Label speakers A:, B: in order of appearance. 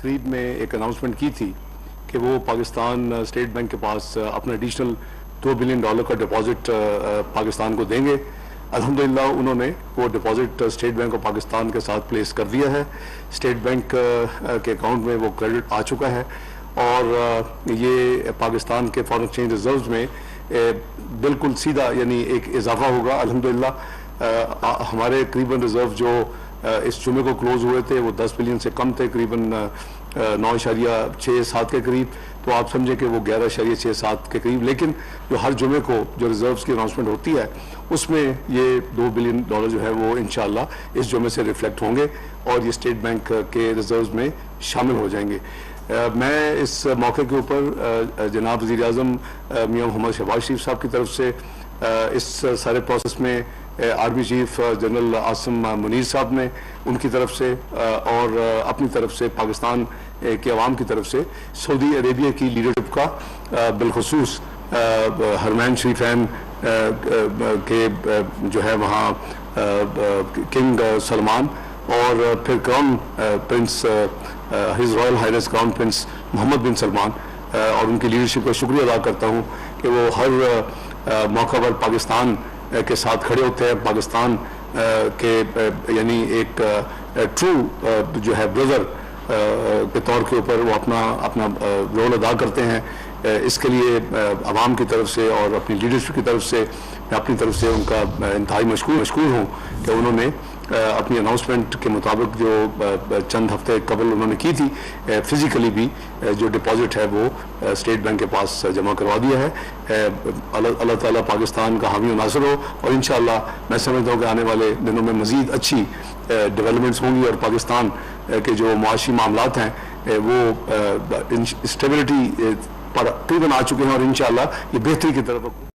A: करीब में एक अनाउंसमेंट की थी कि वो पाकिस्तान स्टेट बैंक के पास अपना एडिशनल $2 बिलियन का डिपॉजिट पाकिस्तान को देंगे। अल्हम्दुलिल्लाह उन्होंने वो deposit state bank of Pakistan के साथ प्लेस कर दिया है। स्टेट बैंक के अकाउंट में वो क्रेडिट आ चुका है और ये पाकिस्तान के फॉरेन एक्सचेंज रिजर्व्स में बिल्कुल सीधा यानी एक इजाफा होगा। अल्हम्दुलिल्लाह हमारे करीबन रिजर्व जो इस जुमे को क्लोज हुए थे वो 10 बिलियन से कम थे, करीबन 9.67 के करीब। तो आप समझें कि वो 11.67 के करीब, लेकिन जो हर जुमे को जो रिजर्व्स की अनाउंसमेंट होती है उसमें ये $2 बिलियन जो है वो इंशाअल्लाह इस जुमे से रिफ्लेक्ट होंगे और ये स्टेट बैंक के रिजर्व्स में शामिल हो जाएंगे। मैं इस मौके के ऊपर जनाब वज़ीर आज़म मियां मोहम्मद शहबाज शरीफ साहब की तरफ से इस सारे प्रोसेस में army chief general Asim Munir साहब ने उनकी तरफ से और अपनी तरफ से पाकिस्तान के अवाम की तरफ से सऊदी अरेबिया की लीडरशिप का बिलखुसूस हरमैन शरीफैन के जो है वहाँ किंग सलमान और फिर crown prince his royal highness crown prince Mohammed bin Salman और उनकी लीडरशिप का शुक्रिया अदा करता हूँ कि वो हर मौका पर पाकिस्तान के साथ खड़े होते हैं। पाकिस्तान के यानी एक ट्रू जो है ब्रदर के तौर के ऊपर वो अपना रोल अदा करते हैं। इसके लिए अवाम की तरफ से और अपनी लीडरशिप की तरफ से मैं अपनी तरफ से उनका इंतहाई मशकूर हूँ कि उन्होंने अपनी अनाउंसमेंट के मुताबिक जो चंद हफ्ते कबल उन्होंने की थी फिज़िकली भी जो डिपॉजिट है वो स्टेट बैंक के पास जमा करवा दिया है। अल्लाह ताला पाकिस्तान का हामी नासर हो और इंशाअल्लाह मैं समझता हूँ कि आने वाले दिनों में मज़ीद अच्छी डेवलपमेंट्स होंगी और पाकिस्तान के जो मुआशी मामलात हैं वो स्टेबिलिटी पर तकरीबन आ चुके हैं और इंशाअल्लाह ये बेहतरी की तरफ